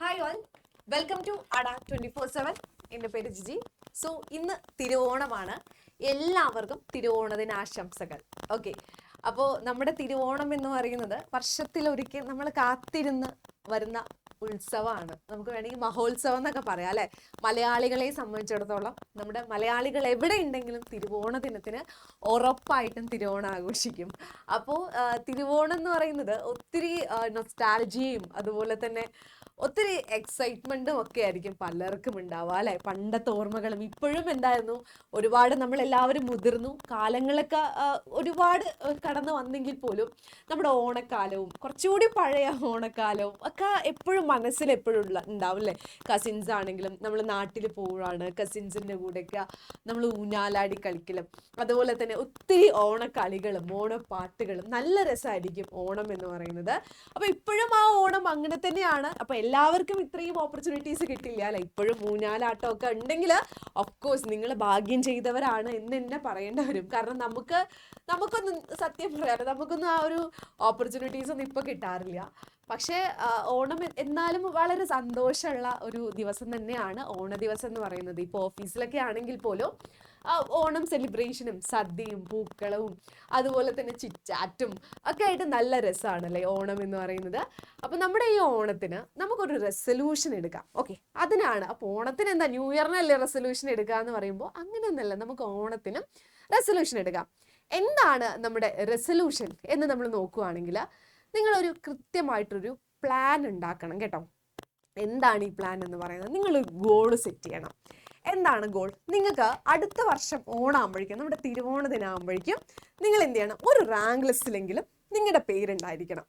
Hi all, welcome to അഡ 24/7. എൻ്റെ പേര് ജിജി. സോ ഇന്ന് തിരുവോണമാണ്. എല്ലാവർക്കും തിരുവോണദിന ആശംസകൾ. ഓക്കെ, അപ്പോൾ നമ്മുടെ തിരുവോണം എന്ന് പറയുന്നത് വർഷത്തിലൊരിക്കൽ നമ്മൾ കാത്തിരുന്ന് വരുന്ന ഉത്സവമാണ്. നമുക്ക് വേണമെങ്കിൽ മഹോത്സവം എന്നൊക്കെ പറയാം അല്ലെ. മലയാളികളെ സംബന്ധിച്ചിടത്തോളം നമ്മുടെ മലയാളികൾ എവിടെ ഉണ്ടെങ്കിലും തിരുവോണ ദിനത്തിന് ഉറപ്പായിട്ടും തിരുവോണം ആഘോഷിക്കും. അപ്പോൾ തിരുവോണം എന്ന് പറയുന്നത് ഒത്തിരി നൊസ്റ്റാൾജിയയും അതുപോലെ തന്നെ ഒത്തിരി എക്സൈറ്റ്മെന്റും ഒക്കെ ആയിരിക്കും പലർക്കും ഉണ്ടാവുക അല്ലെ. പണ്ടത്തെ ഓർമ്മകളും ഇപ്പോഴും എന്തായിരുന്നു, ഒരുപാട് നമ്മൾ എല്ലാവരും മുതിർന്നു, കാലങ്ങളൊക്കെ ഒരുപാട് കടന്നു വന്നെങ്കിൽ പോലും നമ്മുടെ ഓണക്കാലവും കുറച്ചുകൂടി പഴയ ഓണക്കാലവും ഒക്കെ എപ്പോഴും മനസ്സിൽ എപ്പോഴും ഉണ്ടാവും അല്ലേ. കസിൻസ് ആണെങ്കിലും നമ്മൾ നാട്ടിൽ പോവുകയാണ്, കസിൻസിൻ്റെ കൂടെയൊക്കെ നമ്മൾ ഊഞ്ഞാലാടി കളിക്കലും അതുപോലെ തന്നെ ഒത്തിരി ഓണക്കളികളും ഓണപ്പാട്ടുകളും നല്ല രസമായിരിക്കും ഓണം എന്ന് പറയുന്നത്. അപ്പോൾ ഇപ്പോഴും ആ ഓണം അങ്ങനെ തന്നെയാണ്. അപ്പോൾ എല്ലാവർക്കും ഇത്രയും ഓപ്പർച്യൂണിറ്റീസ് കിട്ടില്ല അല്ലെ. ഇപ്പോഴും ഊഞ്ഞാലാട്ടം ഒക്കെ ഉണ്ടെങ്കിൽ ഓഫ്കോഴ്സ് നിങ്ങൾ ഭാഗ്യം ചെയ്തവരാണ് എന്ന് തന്നെ പറയേണ്ടി വരും. കാരണം നമുക്കൊന്നും സത്യം പറയാറ് നമുക്കൊന്നും ആ ഒരു ഓപ്പർച്യൂണിറ്റീസ് ഒന്നും ഇപ്പോൾ കിട്ടാറില്ല. പക്ഷേ ഓണം എന്നാലും വളരെ സന്തോഷമുള്ള ഒരു ദിവസം തന്നെയാണ് ഓണ ദിവസം എന്ന് പറയുന്നത്. ഇപ്പോൾ ഓഫീസിലൊക്കെ ആണെങ്കിൽ പോലും ഓണം സെലിബ്രേഷനും സദ്യയും പൂക്കളവും അതുപോലെ തന്നെ ചിറ്റാറ്റും ഒക്കെ ആയിട്ട് നല്ല രസമാണല്ലേ ഓണം എന്ന് പറയുന്നത്. അപ്പം നമ്മുടെ ഈ ഓണത്തിന് നമുക്കൊരു റെസൊല്യൂഷൻ എടുക്കാം. ഓക്കെ, അതിനാണ്. അപ്പോൾ ഓണത്തിന് എന്താ, ന്യൂ ഇയറിനല്ലേ റെസൊല്യൂഷൻ എടുക്കുക എന്ന് പറയുമ്പോൾ അങ്ങനെയൊന്നല്ല, നമുക്ക് ഓണത്തിനും റെസൊല്യൂഷൻ എടുക്കാം. എന്താണ് നമ്മുടെ റെസൊല്യൂഷൻ എന്ന് നമ്മൾ നോക്കുകയാണെങ്കിൽ നിങ്ങളൊരു കൃത്യമായിട്ടൊരു പ്ലാൻ ഉണ്ടാക്കണം കേട്ടോ. എന്താണ് ഈ പ്ലാൻ എന്ന് പറയുന്നത്? നിങ്ങളൊരു ഗോൾ സെറ്റ് ചെയ്യണം. എന്താണ് ഗോൾ? നിങ്ങൾക്ക് അടുത്ത വർഷം ഓണാകുമ്പോഴേക്കും, നമ്മുടെ തിരുവോണ ദിനമാകുമ്പോഴേക്കും നിങ്ങൾ എന്ത് ചെയ്യണം, ഒരു റാങ്ക് ലിസ്റ്റിലെങ്കിലും നിങ്ങളുടെ പേരുണ്ടായിരിക്കണം.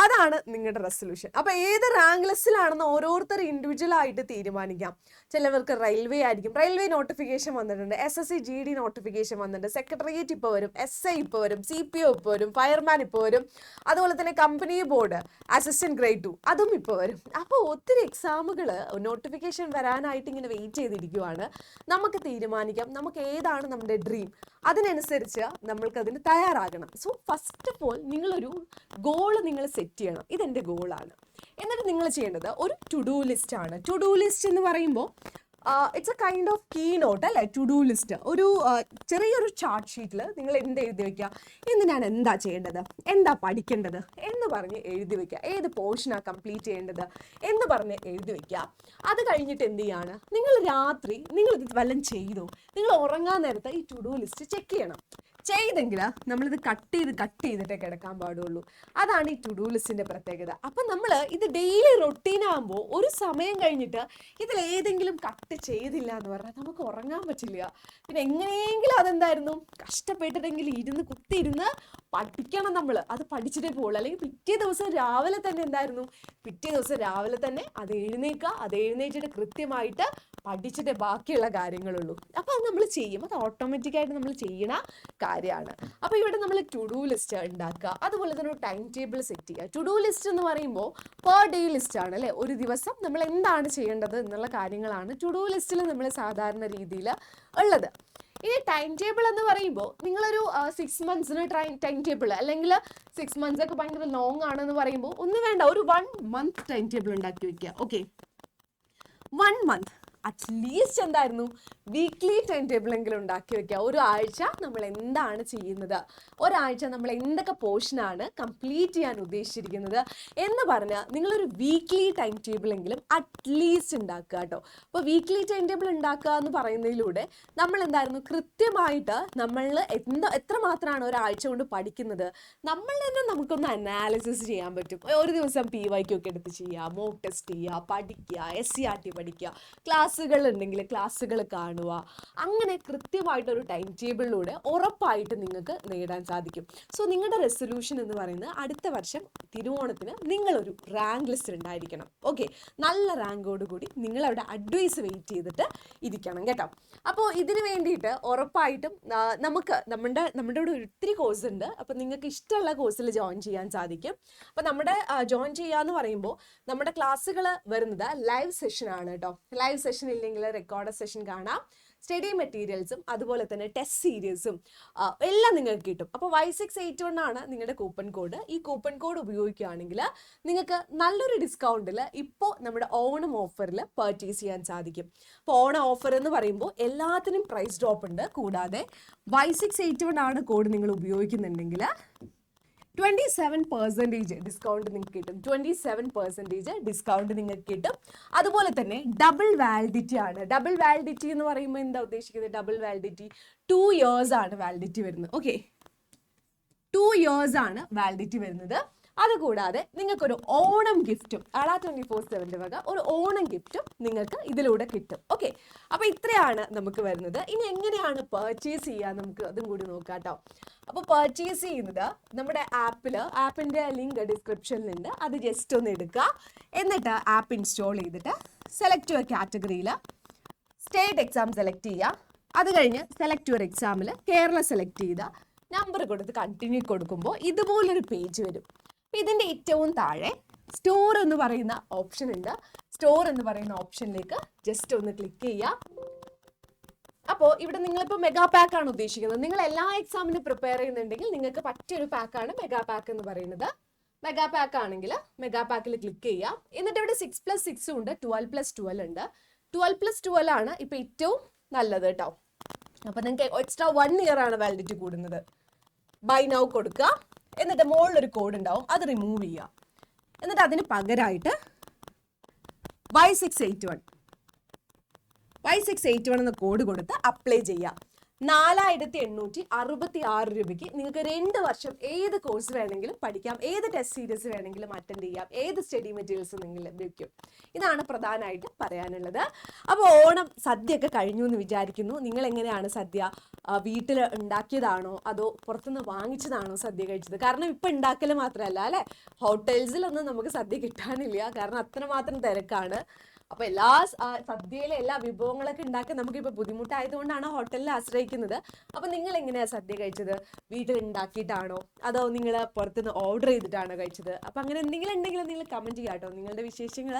അതാണ് നിങ്ങളുടെ റെസൊല്യൂഷൻ. അപ്പോൾ ഏത് റാങ്ക് ലിസ്റ്റിലാണെന്ന് ഓരോരുത്തർ ഇൻഡിവിജ്വൽ ആയിട്ട് തീരുമാനിക്കാം. ചിലവർക്ക് റെയിൽവേ ആയിരിക്കും, റെയിൽവേ നോട്ടിഫിക്കേഷൻ വന്നിട്ടുണ്ട്, SSC GD നോട്ടിഫിക്കേഷൻ വന്നിട്ടുണ്ട്, സെക്രട്ടേറിയറ്റ് ഇപ്പോൾ വരും, SI ഇപ്പോൾ വരും, CPO ഇപ്പോൾ വരും, ഫയർമാൻ ഇപ്പോൾ വരും, അതുപോലെ തന്നെ കമ്പനി ബോർഡ് അസിസ്റ്റന്റ് ഗ്രേഡ് 2 അതും ഇപ്പോൾ വരും. അപ്പോൾ ഒത്തിരി എക്സാമുകൾ നോട്ടിഫിക്കേഷൻ വരാനായിട്ട് ഇങ്ങനെ വെയിറ്റ് ചെയ്തിരിക്കുവാണ്. നമുക്ക് തീരുമാനിക്കാം നമുക്ക് ഏതാണ് നമ്മുടെ ഡ്രീം, അതിനനുസരിച്ച് നമ്മൾക്കതിന് തയ്യാറാകണം. സോ ഫസ്റ്റ് ഓഫ് ഓൾ നിങ്ങളൊരു ഗോൾ നിങ്ങൾ സെറ്റ് ചെയ്യണം. ഇതെൻ്റെ ഗോളാണ്. എന്നിട്ട് നിങ്ങൾ ചെയ്യേണ്ടത് ഒരു ടു ഡു ലിസ്റ്റ് ആണ്. ടു ഡു ലിസ്റ്റ് എന്ന് പറയുമ്പോൾ it's a kind of key note അല്ലേ. ടു ഡു ലിസ്റ്റ് ഒരു ചെറിയൊരു ചാർട്ട് ഷീറ്റിൽ നിങ്ങൾ എന്ത് എഴുതി വെക്കുക, ഇന്ന് ഞാൻ എന്താ ചെയ്യേണ്ടത്, എന്താ പഠിക്കേണ്ടത് എന്ന് പറഞ്ഞ് എഴുതി വെക്കുക. ഏത് പോർഷനാണ് കംപ്ലീറ്റ് ചെയ്യേണ്ടത് എന്ന് പറഞ്ഞ് എഴുതി വെക്കുക. അത് കഴിഞ്ഞിട്ട് എന്ത് ചെയ്യാണ്, നിങ്ങൾ രാത്രി നിങ്ങൾ ഇത് വല്ലതും ചെയ്തോ, നിങ്ങൾ ഉറങ്ങാൻ നേരത്തെ ഈ ടു ഡു ലിസ്റ്റ് ചെക്ക് ചെയ്യണം. ചെയ്തെങ്കിൽ നമ്മളിത് കട്ട് ചെയ്തിട്ടേ കിടക്കാൻ പാടുള്ളൂ. അതാണ് ഈ ടു ഡു ലിസ്റ്റിൻ്റെ പ്രത്യേകത. അപ്പം നമ്മൾ ഇത് ഡെയിലി റൊട്ടീനാകുമ്പോൾ ഒരു സമയം കഴിഞ്ഞിട്ട് ഇതിലേതെങ്കിലും കട്ട് ചെയ്തില്ല എന്ന് പറഞ്ഞാൽ നമുക്ക് ഉറങ്ങാൻ പറ്റില്ല. പിന്നെ എങ്ങനെയെങ്കിലും അതെന്തായിരുന്നു, കഷ്ടപ്പെട്ടിട്ടെങ്കിലും കുത്തിയിരുന്ന് പഠിക്കണം. നമ്മൾ അത് പഠിച്ചിട്ടേ പോകുള്ളൂ. അല്ലെങ്കിൽ പിറ്റേ ദിവസം രാവിലെ തന്നെ അത് എഴുന്നേറ്റിട്ട് കൃത്യമായിട്ട് പഠിച്ചിട്ടേ ബാക്കിയുള്ള കാര്യങ്ങളുള്ളൂ. അപ്പോൾ അത് നമ്മൾ ചെയ്യും, അത് ഓട്ടോമാറ്റിക്കായിട്ട് നമ്മൾ ചെയ്യണ കാര്യമാണ്. അപ്പോൾ ഇവിടെ നമ്മൾ ടു ഡു ലിസ്റ്റ് ഉണ്ടാക്കുക, അതുപോലെ തന്നെ ഒരു ടൈം ടേബിൾ സെറ്റ് ചെയ്യുക. ടു ഡു ലിസ്റ്റ് എന്ന് പറയുമ്പോൾ പെർ ഡേ ലിസ്റ്റ് ആണ് അല്ലേ. ഒരു ദിവസം നമ്മൾ എന്താണ് ചെയ്യേണ്ടത് എന്നുള്ള കാര്യങ്ങളാണ് ടു ഡു ലിസ്റ്റിൽ നമ്മൾ സാധാരണ രീതിയിൽ ഉള്ളത്. ഇനി ടൈം ടേബിൾ എന്ന് പറയുമ്പോൾ നിങ്ങളൊരു 6 months ടൈം ടേബിൾ, അല്ലെങ്കിൽ 6 months ഒക്കെ ഭയങ്കര ലോങ് ആണെന്ന് പറയുമ്പോൾ ഒന്നും വേണ്ട, ഒരു 1 month ടൈം ടേബിൾ ഉണ്ടാക്കി വെക്കുക. ഓക്കെ, 1 month അറ്റ്ലീസ്റ്റ് എന്തായിരുന്നു, വീക്ക്ലി ടൈം ടേബിൾ എങ്കിലും ഉണ്ടാക്കി വെക്കുക. ഒരാഴ്ച നമ്മൾ എന്താണ് ചെയ്യുന്നത്, ഒരാഴ്ച നമ്മൾ എന്തൊക്കെ പോർഷനാണ് കംപ്ലീറ്റ് ചെയ്യാൻ ഉദ്ദേശിച്ചിരിക്കുന്നത് എന്ന് പറഞ്ഞാൽ നിങ്ങളൊരു വീക്ക്ലി ടൈം ടേബിൾ എങ്കിലും അറ്റ്ലീസ്റ്റ് ഉണ്ടാക്കുക കേട്ടോ. അപ്പോൾ വീക്ക്ലി ടൈം ടേബിൾ ഉണ്ടാക്കുക എന്ന് പറയുന്നതിലൂടെ നമ്മൾ എന്തായിരുന്നു, കൃത്യമായിട്ട് നമ്മൾ എത്രമാത്രമാണ് ഒരാഴ്ച കൊണ്ട് പഠിക്കുന്നത് നമ്മൾ തന്നെ നമുക്കൊന്ന് അനാലിസിസ് ചെയ്യാൻ പറ്റും. ഒരു ദിവസം PYQ ഒക്കെ എടുത്ത് ചെയ്യുക, മോക്ക് ടെസ്റ്റ് ചെയ്യുക, പഠിക്കുക, SCRT പഠിക്കുക, ക്ലാസ്സുകൾ ഉണ്ടെങ്കിൽ ക്ലാസ്സുകൾ കാണുക. അങ്ങനെ കൃത്യമായിട്ടൊരു ടൈം ടേബിളിലൂടെ ഉറപ്പായിട്ട് നിങ്ങൾക്ക് നേടാൻ സാധിക്കും. സോ നിങ്ങളുടെ റെസൊല്യൂഷൻ എന്ന് പറയുന്നത് അടുത്ത വർഷം തിരുവോണത്തിന് നിങ്ങളൊരു റാങ്ക് ലിസ്റ്റ് ഉണ്ടായിരിക്കണം. ഓക്കെ, നല്ല റാങ്കോട് കൂടി നിങ്ങളവിടെ അഡ്വൈസ് വെയിറ്റ് ചെയ്തിട്ട് ഇരിക്കണം കേട്ടോ. അപ്പോൾ ഇതിന് വേണ്ടിയിട്ട് ഉറപ്പായിട്ടും നമ്മുടെ ഇവിടെ ഒത്തിരി കോഴ്സ് ഉണ്ട്. അപ്പോൾ നിങ്ങൾക്ക് ഇഷ്ടമുള്ള കോഴ്സിൽ ജോയിൻ ചെയ്യാൻ സാധിക്കും. അപ്പോൾ നമ്മുടെ ജോയിൻ ചെയ്യാന്ന് പറയുമ്പോൾ നമ്മുടെ ക്ലാസ്സുകൾ വരുന്നത് ലൈവ് സെഷൻ ആണ് കേട്ടോ. ലൈവ് സെഷൻ ഇല്ലെങ്കിൽ റെക്കോർഡ് സെഷൻ കാണാം. സ്റ്റഡി മെറ്റീരിയൽസും അതുപോലെ തന്നെ ടെസ്റ്റ് സീരീസും എല്ലാം നിങ്ങൾക്ക് കിട്ടും. അപ്പോൾ Y681 ആണ് നിങ്ങളുടെ കൂപ്പൺ കോഡ്. ഈ കൂപ്പൺ കോഡ് ഉപയോഗിക്കുകയാണെങ്കിൽ നിങ്ങൾക്ക് നല്ലൊരു ഡിസ്കൗണ്ടിൽ ഇപ്പോൾ നമ്മുടെ ഓണം ഓഫറിൽ പർച്ചേസ് ചെയ്യാൻ സാധിക്കും. അപ്പോൾ ഓണം ഓഫർ എന്ന് പറയുമ്പോൾ എല്ലാത്തിനും പ്രൈസ് ഡ്രോപ്പ് ഉണ്ട്. കൂടാതെ Y681 ആണ് കോഡ് നിങ്ങൾ ഉപയോഗിക്കുന്നുണ്ടെങ്കിൽ 27% ഡിസ്കൗണ്ട് നിങ്ങൾക്ക് കിട്ടും. 27% ഡിസ്കൗണ്ട് നിങ്ങൾക്ക് കിട്ടും. അതുപോലെ തന്നെ ഡബിൾ വാലിഡിറ്റി ആണ്. ഡബിൾ വാലിഡിറ്റി എന്ന് പറയുമ്പോൾ എന്താ ഉദ്ദേശിക്കുന്നത്? ഡബിൾ വാലിഡിറ്റി 2 years ആണ് വാലിഡിറ്റി വരുന്നത്. ഓക്കെ, 2 years ആണ് വാലിഡിറ്റി വരുന്നത്. അതുകൂടാതെ നിങ്ങൾക്കൊരു ഓണം ഗിഫ്റ്റും അഡാ 24/7 വക ഒരു ഓണം ഗിഫ്റ്റും നിങ്ങൾക്ക് ഇതിലൂടെ കിട്ടും. ഓക്കെ, അപ്പോൾ ഇത്രയാണ് നമുക്ക് വരുന്നത്. ഇനി എങ്ങനെയാണ് പർച്ചേസ് ചെയ്യുക നമുക്ക് അതും കൂടി നോക്കാം കേട്ടോ. അപ്പോൾ പർച്ചേസ് ചെയ്യുന്നത് നമ്മുടെ ആപ്പിൻ്റെ ലിങ്ക് ഡിസ്ക്രിപ്ഷനിലുണ്ട്. അത് ജസ്റ്റ് ഒന്ന് എടുക്കുക. എന്നിട്ട് ആപ്പ് ഇൻസ്റ്റാൾ ചെയ്തിട്ട് സെലക്ട് യുവർ കാറ്റഗറിയിൽ സ്റ്റേറ്റ് എക്സാം സെലക്ട് ചെയ്യുക. അത് കഴിഞ്ഞ് സെലക്ട് യുവർ എക്സാമിൽ കേരള സെലക്ട് ചെയ്ത നമ്പർ കൊടുത്ത് കണ്ടിന്യൂ കൊടുക്കുമ്പോൾ ഇതുപോലൊരു പേജ് വരും. ഇതിൻ്റെ ഏറ്റവും താഴെ സ്റ്റോർ എന്ന് പറയുന്ന ഓപ്ഷൻ ഉണ്ട്. സ്റ്റോർ എന്ന് പറയുന്ന ഓപ്ഷനിലേക്ക് ജസ്റ്റ് ഒന്ന് ക്ലിക്ക് ചെയ്യുക. അപ്പോൾ ഇവിടെ നിങ്ങളിപ്പോൾ മെഗാ പാക്ക് ആണ് ഉദ്ദേശിക്കുന്നത്. നിങ്ങൾ എല്ലാ എക്സാമിനും പ്രിപ്പയർ ചെയ്യുന്നുണ്ടെങ്കിൽ നിങ്ങൾക്ക് പറ്റിയൊരു പാക്കാണ് മെഗാ പാക്ക് എന്ന് പറയുന്നത്. മെഗാ പാക്ക് ആണെങ്കിൽ മെഗാ പാക്കിൽ ക്ലിക്ക് ചെയ്യുക. എന്നിട്ട് ഇവിടെ 6+6 ഉണ്ട്, 12+12 ഉണ്ട്. 12+12 ആണ് ഇപ്പോൾ ഏറ്റവും നല്ലത് കേട്ടോ. അപ്പോൾ നിങ്ങൾക്ക് എക്സ്ട്രാ 1 year ആണ് വാലിഡിറ്റി കൂടുന്നത്. ബൈ നൗ കൊടുക്കുക. എന്നിട്ട് മുകളിലൊരു കോഡ് ഉണ്ടാവും, അത് റിമൂവ് ചെയ്യുക. എന്നിട്ട് അതിന് പകരമായിട്ട് Y681 എന്ന കോഡ് കൊടുത്ത് അപ്ലൈ ചെയ്യുക. 4866 രൂപയ്ക്ക് നിങ്ങൾക്ക് 2 വർഷം ഏത് കോഴ്സ് വേണമെങ്കിലും പഠിക്കാം, ഏത് ടെസ്റ്റ് സീരീസ് വേണമെങ്കിലും അറ്റൻഡ് ചെയ്യാം, ഏത് സ്റ്റഡി മെറ്റീരിയൽസ് നിങ്ങൾ ലഭിക്കും. ഇതാണ് പ്രധാനമായിട്ട് പറയാനുള്ളത്. അപ്പോൾ ഓണം സദ്യയൊക്കെ കഴിഞ്ഞു എന്ന് വിചാരിക്കുന്നു. നിങ്ങൾ എങ്ങനെയാണ് സദ്യ വീട്ടിൽ ഉണ്ടാക്കിയതാണോ അതോ പുറത്തുനിന്ന് വാങ്ങിച്ചതാണോ സദ്യ കഴിച്ചത്? കാരണം ഇപ്പം ഉണ്ടാക്കൽ മാത്രമല്ല അല്ലേ, ഹോട്ടൽസിലൊന്നും നമുക്ക് സദ്യ കിട്ടാനില്ല, കാരണം അത്രമാത്രം തിരക്കാണ്. അപ്പോൾ എല്ലാ സദ്യയിലെ എല്ലാ വിഭവങ്ങളൊക്കെ ഉണ്ടാക്കാൻ നമുക്കിപ്പോൾ ബുദ്ധിമുട്ടായതുകൊണ്ടാണ് ഹോട്ടലിൽ ആശ്രയിക്കുന്നത്. അപ്പോൾ നിങ്ങൾ എങ്ങനെയാണ് സദ്യ കഴിച്ചത്? വീട്ടിൽ ഉണ്ടാക്കിയിട്ടാണോ അതോ നിങ്ങൾ പുറത്തുനിന്ന് ഓർഡർ ചെയ്തിട്ടാണോ കഴിച്ചത്? അപ്പോൾ അങ്ങനെ എന്തെങ്കിലും ഉണ്ടെങ്കിൽ നിങ്ങൾ കമൻറ്റ് ചെയ്യാം കേട്ടോ. നിങ്ങളുടെ വിശേഷങ്ങൾ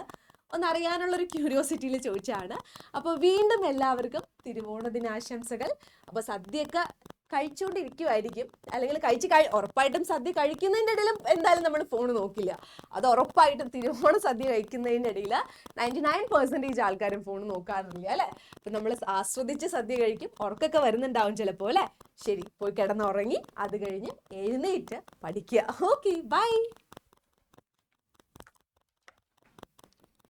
ഒന്നറിയാനുള്ളൊരു ക്യൂരിയോസിറ്റിയിൽ ചോദിച്ചാണ്. അപ്പോൾ വീണ്ടും എല്ലാവർക്കും തിരുവോണ ദിനാശംസകൾ. അപ്പോൾ സദ്യയൊക്കെ കഴിച്ചുകൊണ്ടിരിക്കുമായിരിക്കും, അല്ലെങ്കിൽ ഉറപ്പായിട്ടും സദ്യ കഴിക്കുന്നതിൻ്റെ ഇടയിലും എന്തായാലും നമ്മൾ ഫോൺ നോക്കില്ല. അത് ഉറപ്പായിട്ടും തിരുവോണ സദ്യ കഴിക്കുന്നതിൻ്റെ ഇടയിൽ 99% ആൾക്കാരും ഫോൺ നോക്കാറില്ല അല്ലേ. അപ്പം നമ്മൾ ആസ്വദിച്ച് സദ്യ കഴിക്കും. ഉറക്കൊക്കെ വരുന്നുണ്ടാവും ചിലപ്പോൾ അല്ലേ. ശരി, പോയി കിടന്നുറങ്ങി അത് കഴിഞ്ഞ് എഴുന്നേറ്റ് പഠിക്കുക. Okay, by.